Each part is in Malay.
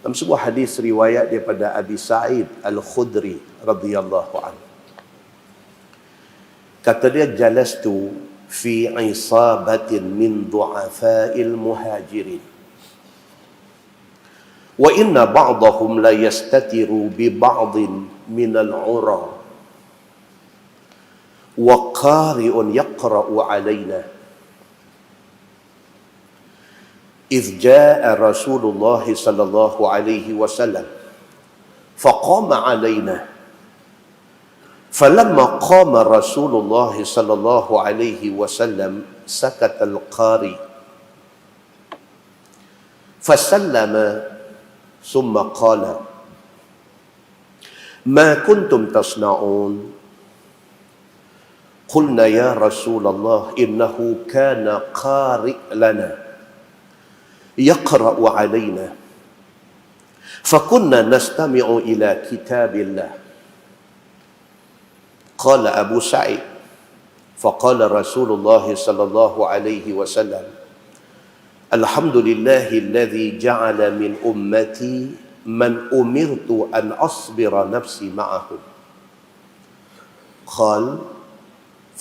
Dalam sebuah hadis riwayat daripada Abi Sa'id Al-Khudri radhiyallahu anhu, kata dia, jalastu fi isabatin min du'afa'il muhajirin wa inna ba'dahum la yastatiru bi ba'din min al-'ura wa qari'un yaqra'u 'alaina إذ جاء رسول الله صلى الله عليه وسلم فقام علينا فلما قام رسول الله صلى الله عليه وسلم سكت القارئ فسلم ثم قال ما كنتم تصنعون قلنا يا رسول الله إنه كان قارئ لنا يقرأ علينا فكنا نستمع إلى كتاب الله. قال أبو سعيد فقال رسول الله صلى الله عليه وسلم الحمد لله الذي جعل من أمتي من أمرت أن أصبر نفسي معهم. قال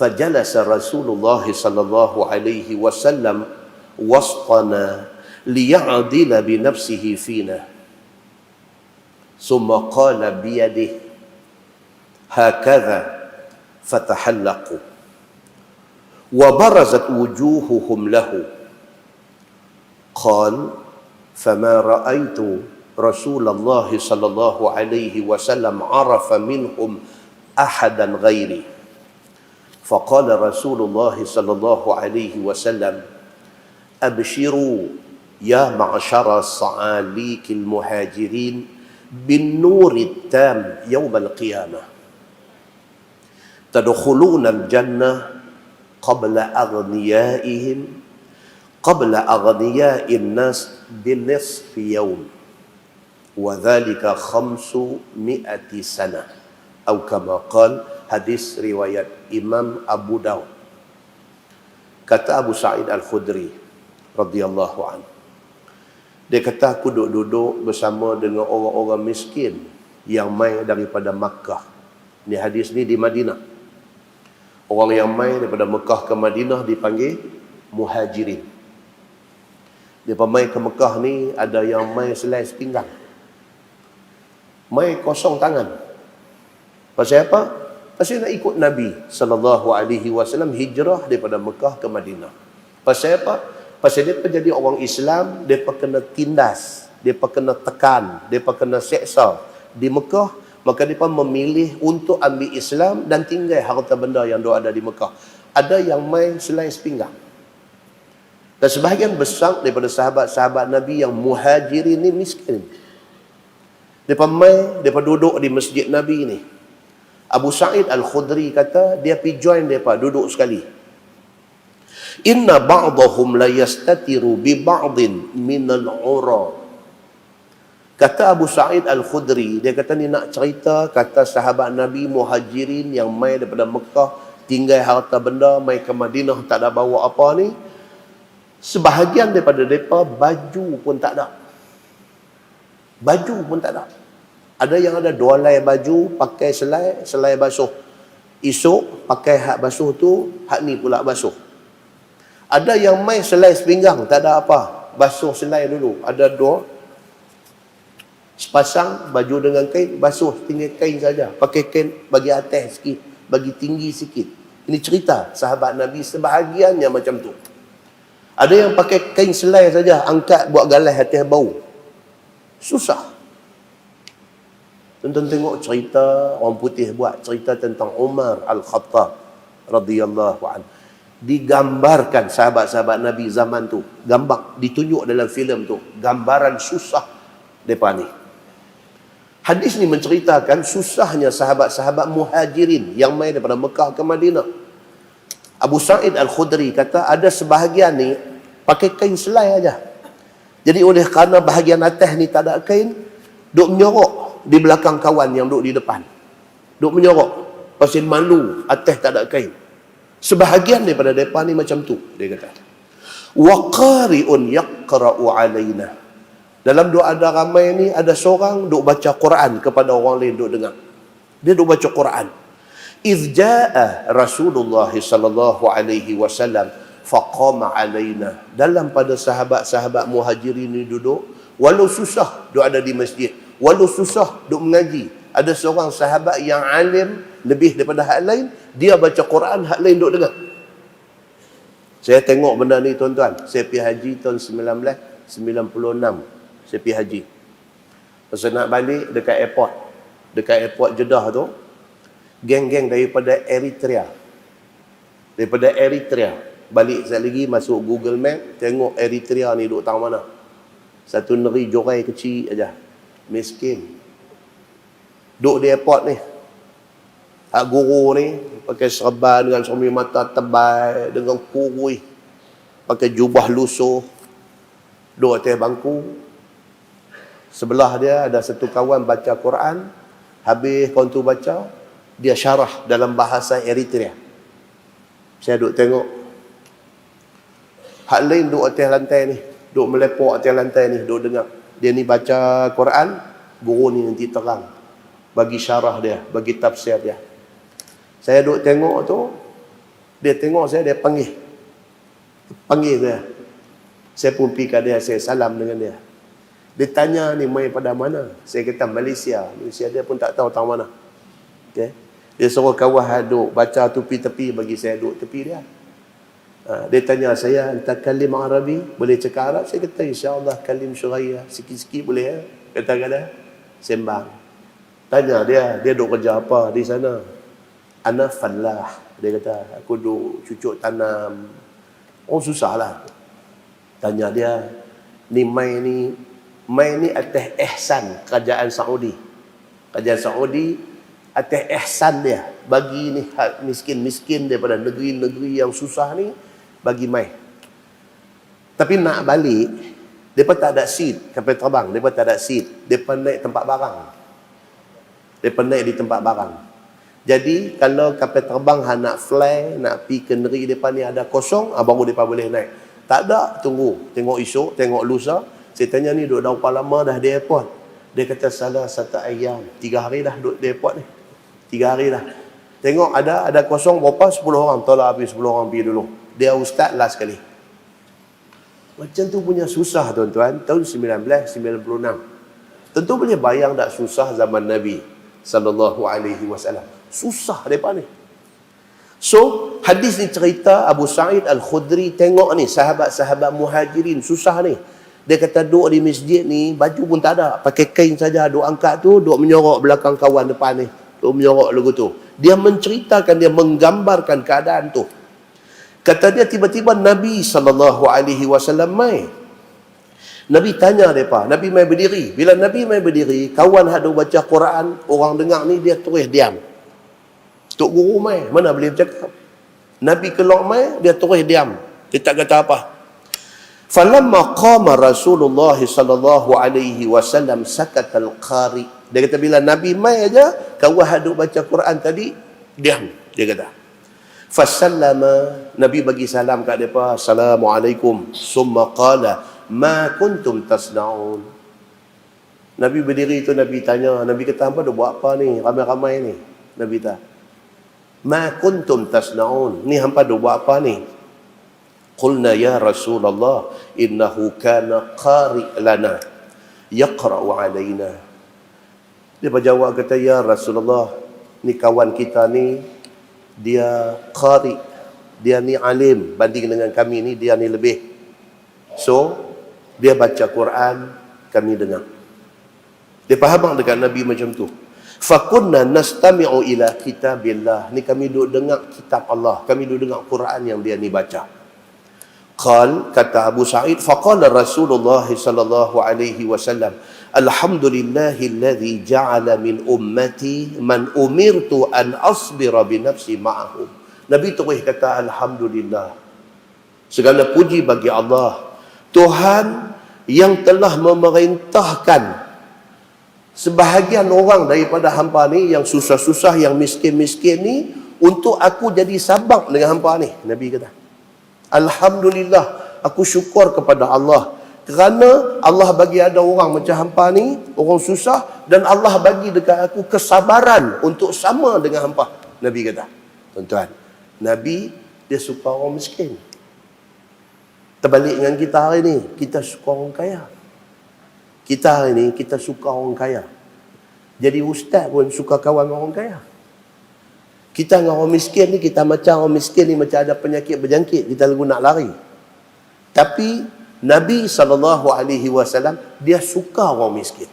فجلس رسول الله صلى الله عليه وسلم وسطنا ليعدل بنفسه فينا ثم قال بيده هكذا فتحلقوا وبرزت وجوههم له. قال فما رأيت رسول الله صلى الله عليه وسلم عرف منهم أحدا غيري. فقال رسول الله صلى الله عليه وسلم أبشروا يا معشر الصعاليك المهاجرين بالنور التام يوم القيامة تدخلون الجنة قبل أغنياء الناس بنصف يوم وذلك 500 سنة أو كما قال. Hadis riwayat Imam Abu Daud. Kata Abu Sa'id Al-Khudri radhiyallahu anhu, dia kata, aku duduk bersama dengan orang-orang miskin yang mai daripada Makkah. Ni hadis ni di Madinah. Orang yang mai daripada Mekah ke Madinah dipanggil muhajirin. Dia mai ke Mekah ni, ada yang mai selai sepinggang, mai kosong tangan. Pasal apa? Pasal nak ikut Nabi sallallahu alaihi wasallam hijrah daripada Mekah ke Madinah. Pasal apa? Pasal dia jadi orang Islam, dia kena tindas, dia kena tekan, dia kena seksa di Mekah, maka dia memilih untuk ambil Islam dan tinggal harta benda yang ada di Mekah. Ada yang main selai sepinggang. Dan sebahagian besar daripada sahabat-sahabat Nabi yang muhajirin ni miskin. Mereka main, mereka duduk di masjid Nabi ni. Abu Sa'id Al-Khudri kata, dia pergi join mereka duduk sekali. Inna ba'dahum la yastatiru bi ba'din minal 'ura. Kata Abu Sa'id Al-Khudri, dia kata ni nak cerita, kata sahabat Nabi muhajirin yang mai daripada Mekah, tinggal harta benda, mai ke Madinah tak ada bawa apa ni. Sebahagian daripada mereka baju pun tak ada. Baju pun tak ada. Ada yang ada 2 helai baju, pakai selai basuh. Esok pakai hak basuh tu, hak ni pula basuh. Ada yang mai selai sepinggang, tak ada apa, basuh selai dulu. Ada 2 sepasang baju dengan kain, basuh tinggal kain saja. Pakai kain bagi atas sikit, bagi tinggi sikit. Ini cerita sahabat Nabi sebahagiannya macam tu. Ada yang pakai kain selai saja, angkat buat galas atas bau. Susah. Tonton tengok cerita orang putih buat cerita tentang Umar Al-Khattab radhiyallahu anhu. Digambarkan sahabat-sahabat Nabi zaman tu, gambar ditunjuk dalam filem tu, gambaran susah depa ni. Hadis ni menceritakan susahnya sahabat-sahabat muhajirin yang mai daripada Mekah ke Madinah. Abu Sa'id Al-Khudri kata ada sebahagian ni pakai kain selai aja. Jadi oleh kerana bahagian atas ni tak ada kain, duk menyorok di belakang kawan yang duduk di depan. Duk menyorok pasal malu atas tak ada kain. Sebahagian daripada mereka ni macam tu, dia kata. Wa qari'un yaqra'u alaina. Dalam duk ada ramai ni, ada seorang duk baca Quran kepada orang lain duk dengar. Dia duk baca Quran. Idh jaa Rasulullah sallallahu alaihi wasallam faqama alaina. Dalam pada sahabat-sahabat Muhajirin ni duduk, walau susah duk ada di masjid, walau susah duk mengaji. Ada seorang sahabat yang alim lebih daripada hak lain, dia baca Quran, hak lain duk dengar. Saya tengok benda ni tuan-tuan. Saya pergi haji tahun 1996. Saya pergi haji. Masa nak balik dekat airport Jeddah tu, geng-geng daripada Eritrea. Balik sekali lagi masuk Google Map, tengok Eritrea ni duduk tahu mana. Satu negeri jorai kecil aja. Miskin. Duduk di airport ni. Hak guru ni pakai serban dengan cermin mata tebal, dengan kurui, pakai jubah lusuh, duduk atas bangku. Sebelah dia ada satu kawan baca Quran. Habis kawan tu baca, dia syarah dalam bahasa Eritrea. Saya duduk tengok. Hak lain duduk atas lantai ni, duduk melepok atas lantai ni, duduk dengar. Dia ni baca Quran, guru ni nanti terang, bagi syarah dia, bagi tafsir dia. Saya duduk tengok tu, dia tengok saya, dia panggil saya. Saya pun pergi ke dia, saya salam dengan dia. Dia tanya ni mai pada mana? Saya kata Malaysia. Dia pun tak tahu mana. Okay? Dia suruh kawan duduk baca tepi-tepi, bagi saya duduk tepi dia. Dia tanya saya, "Anta kalim Arabi? Boleh cakap Arab?" Saya kata, "Insya-Allah kalim syuraya." Sikit-sikit boleh ya? Kata-kata sembang. Tanya dia duduk kerja apa di sana? "Ana fallah." Dia kata, "Aku duduk cucuk tanam." Oh, susahlah. Tanya dia, "Ni mai ni atas ihsan kerajaan Saudi. Kerajaan Saudi atas ihsan dia bagi ni miskin-miskin daripada negeri-negeri yang susah ni, bagi mai." Tapi nak balik, depa tak ada seat kapal terbang, depa tak ada seat. Depa naik tempat barang. Depa naik di tempat barang. Jadi kalau kapal terbang nak fly, nak pergi ke negeri depa ni ada kosong, baru depa boleh naik. Tak ada, tunggu. Tengok esok, tengok lusa. Saya tanya ni duduk dah berapa lama dah di airport? Dia kata salah satu ayam. 3 hari dah duduk di airport ni. 3 hari dah. Tengok ada kosong berapa? 10 orang. Tolak habis 10 orang pergi dulu. Dia ustaz last sekali. Macam tu punya susah tuan-tuan. Tahun 1996. Tentu boleh bayang tak susah zaman Nabi sallallahu alaihi wasallam. Susah mereka ni. So, hadis ni cerita Abu Sa'id Al-Khudri, tengok ni sahabat-sahabat Muhajirin susah ni. Dia kata duduk di masjid ni, baju pun tak ada, pakai kain saja, duduk angkat tu, duduk menyorok belakang kawan depan ni, duduk menyorok lagu tu. Dia menceritakan, dia menggambarkan keadaan tu. Kata dia tiba-tiba Nabi SAW mai. Nabi tanya mereka, Nabi mai berdiri. Bila Nabi mai berdiri, kawan hadu baca Quran, orang dengar ni, dia terus diam. Tok guru mai, mana boleh bercakap. Nabi keluar mai, dia terus diam. Dia tak kata apa. Falamma qama Rasulullah sallallahu alaihi wasallam sakatal qari. Dia kata bila Nabi mai aja, kawan hadu baca Quran tadi, diam. Dia kata. Fasallama, Nabi bagi salam kat depa, "Assalamualaikum." Summa qala, "Ma kuntum tasna'un." Nabi berdiri tu, Nabi tanya, Nabi kata, "Apa dah buat apa ni? Ramai-ramai ni." Nabi kata, "Ma kuntum tasna'un." Ni hampa dah buat apa ni? Qulna ya Rasulullah, innahu kana qari' lana yaqra'u alaina. Dia berjawab kata, "Ya Rasulullah, ni kawan kita ni, dia qari', dia ni alim, banding dengan kami ni, dia ni lebih. So, dia baca Quran, kami dengar." Dia faham dengan Nabi macam tu. Fakunna nastami'u ila kitabillah. Ni kami duduk dengar kitab Allah, kami duduk dengar Quran yang dia ni baca. Qal, kata Abu Sa'id, faqala Rasulullah sallallahu alaihi wasallam, "Alhamdulillahilladzi ja'ala min ummati man umirtu an asbira bi nafsi ma'ahum." Nabi terus kata alhamdulillah. Segala puji bagi Allah, Tuhan yang telah memerintahkan sebahagian orang daripada hampa ni yang susah-susah, yang miskin-miskin ni, untuk aku jadi sabak dengan hampa ni. Nabi kata, alhamdulillah, aku syukur kepada Allah Kerana Allah bagi ada orang macam hampa ni, orang susah, dan Allah bagi dekat aku kesabaran untuk sama dengan hampa. Nabi kata, tuan-tuan, Nabi dia suka orang miskin. Terbalik dengan kita hari ni, kita suka orang kaya. Kita hari ni, kita suka orang kaya. Jadi ustaz pun suka kawan orang kaya. Kita dengan orang miskin ni, kita macam orang miskin ni macam ada penyakit berjangkit, kita lagu nak lari. Tapi Nabi SAW, dia suka orang miskin.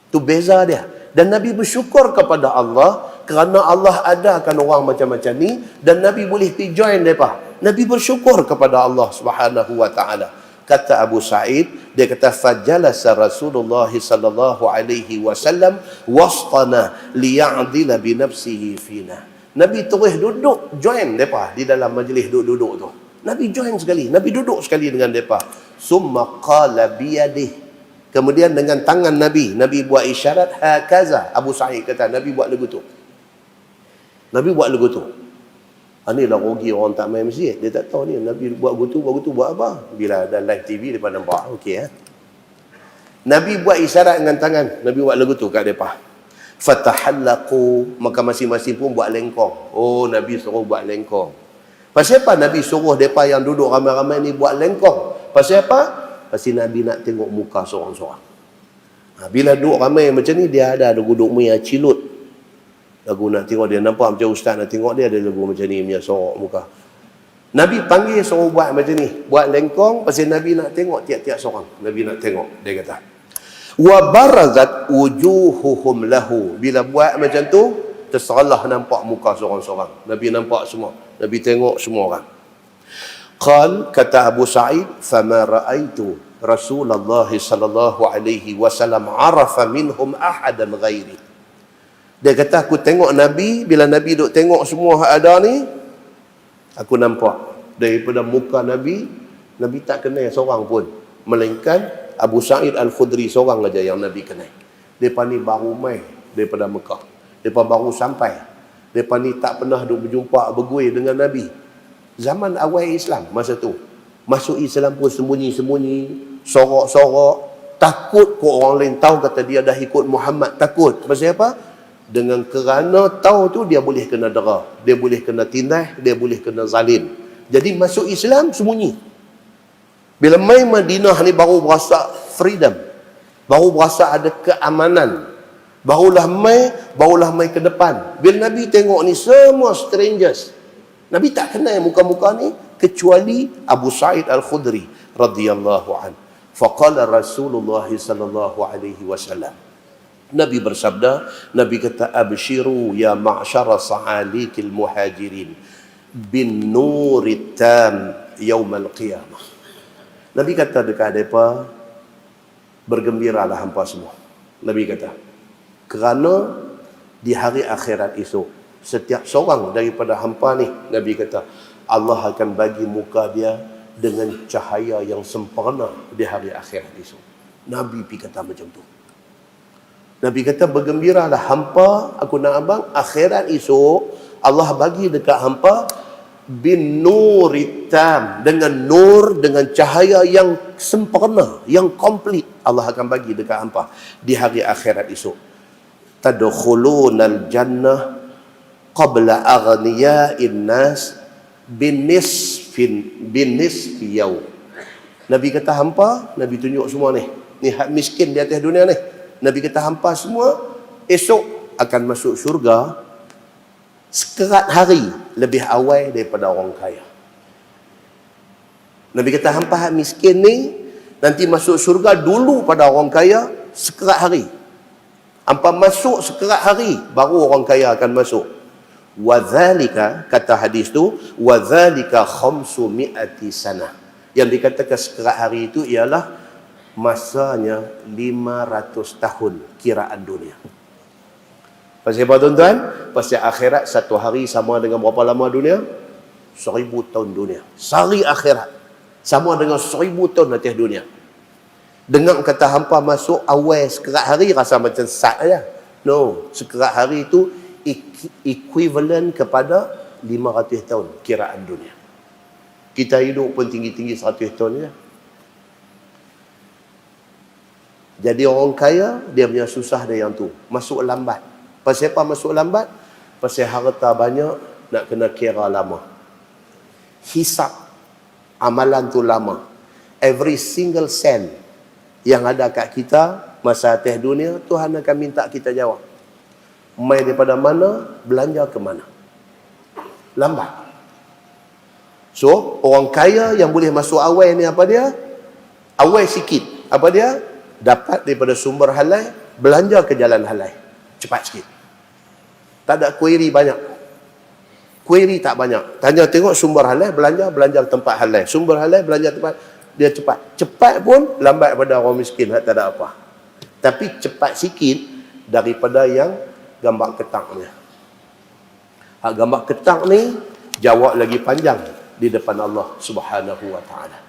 Tu beza dia. Dan Nabi bersyukur kepada Allah kerana Allah adakan orang macam-macam ni, dan Nabi boleh pergi join mereka. Nabi bersyukur kepada Allah Subhanahu wa taala. Kata Abu Sa'id, dia kata fajalasa Rasulullah sallallahu alaihi wasallam wasqana liya'dila bi nafsihi fina. Nabi terus duduk join depa di dalam majlis duduk-duduk tu. Nabi join sekali, Nabi duduk sekali dengan depa. Summa qala biyadihi. Kemudian dengan tangan Nabi buat isyarat hakaza. Abu Sa'id kata Nabi buat lagu tu. Nabi buat lagu tu. Inilah rugi orang tak main masjid. Dia tak tahu ni Nabi buat gitu buat apa. Bila ada live TV mereka nampak. Okey Nabi buat isyarat dengan tangan. Nabi buat lagu tu kat mereka. Fatahallaqu, maka masing-masing pun buat lengkong. Oh, Nabi suruh buat lengkong. Pasal apa Nabi suruh mereka yang duduk ramai-ramai ni buat lengkong? Pasal apa? Pasal Nabi nak tengok muka seorang-seorang. Bila duduk ramai macam ni, dia ada duduk punya cilut. Lagu nak tengok dia, nampak macam ustaz nak tengok dia, ada lagu macam ni punya sorok muka. Nabi panggil suruh buat macam ni, buat lengkong, pasal Nabi nak tengok tiap-tiap seorang. Nabi nak tengok, dia kata. Wa barazat wujuhuhum lahu. Bila buat macam tu, terserlah nampak muka seorang-seorang. Nabi nampak semua. Nabi tengok semua orang. Qal, kata Abu Sa'id, fama ra'aitu Rasulullah sallallahu alaihi wasallam arafa minhum ahadan ghairi. Dia kata aku tengok Nabi, bila Nabi duk tengok semua ada ni, aku nampak daripada muka Nabi, Nabi tak kenal seorang pun, melainkan Abu Sa'id Al-Khudri seorang aja yang Nabi kenal. Depa ni baru mai daripada Mekah. Depa baru sampai. Depa ni tak pernah duk berjumpa bergui dengan Nabi. Zaman awal Islam masa tu. Masuk Islam pun sembunyi-sembunyi, sorok-sorok, takut kau orang lain tahu kata dia dah ikut Muhammad, takut. Pasal apa? Dengan kerana tahu tu dia boleh kena dera, dia boleh kena tindas, dia boleh kena zalim. Jadi masuk Islam sembunyi. Bila mai Madinah ni baru berasa freedom, baru berasa ada keamanan, barulah mai ke depan. Bila Nabi tengok ni semua strangers, Nabi tak kenal muka-muka ni kecuali Abu Sa'id Al-Khudri radhiyallahu an. Faqala Rasulullah sallallahu alaihi wasallam, Nabi bersabda, Nabi kata abshiru ya ma'syara sa'alikil muhajirin bin nurit tam yaumal qiyamah. Nabi kata dekat mereka, bergembiralah hampa semua. Nabi kata, kerana di hari akhirat esok, setiap seorang daripada hampa ni, Nabi kata, Allah akan bagi muka dia dengan cahaya yang sempurna di hari akhirat esok. Nabi pergi kata macam tu. Nabi kata bergembiralah hampa, aku nak abang, akhirat esok Allah bagi dekat hampa bin nuritam, dengan nur, dengan cahaya yang sempurna, yang komplit, Allah akan bagi dekat hampa di hari akhirat esok. Tadkhulunal jannah qabla aghniya'in nas binisfi yaum. Nabi kata hampa, Nabi tunjuk semua ni hak miskin di atas dunia ni. Nabi kata hampa semua esok akan masuk syurga sekerat hari lebih awal daripada orang kaya. Nabi kata hampa miskin ni nanti masuk syurga dulu pada orang kaya sekerat hari. Hampa masuk sekerat hari baru orang kaya akan masuk. Wadzalika, kata hadis tu, wadzalika 500 sanah. Yang dikatakan sekerat hari itu ialah masanya 500 tahun kiraan dunia. Pasal apa tuan-tuan? Pasal akhirat satu hari sama dengan berapa lama dunia? 1000 tahun dunia. Sehari akhirat sama dengan 1000 tahun atas dunia. Dengar kata hampa masuk awal sekerat hari rasa macam sat aja. No, sekerat hari itu equivalent kepada 500 tahun kiraan dunia. Kita hidup pun tinggi-tinggi 100 tahun je. Jadi orang kaya, dia punya susah dia yang tu. Masuk lambat. Pasal apa masuk lambat? Pasal harta banyak, nak kena kira lama. Hisap amalan tu lama. Every single cent yang ada kat kita masa atas dunia, Tuhan akan minta kita jawab. Mai daripada mana, belanja ke mana. Lambat. So, orang kaya yang boleh masuk awal ni apa dia? Awal sikit. Apa dia? Dapat daripada sumber halal, belanja ke jalan halal. Cepat sikit. Tak ada query banyak. Query tak banyak. Tanya tengok sumber halal, belanja ke tempat halal. Sumber halal, belanja tempat, dia cepat. Cepat pun lambat pada orang miskin, tak ada apa. Tapi cepat sikit daripada yang gambar ketak ni. Gambar ketak ni jawab lagi panjang di depan Allah Subhanahu wa taala.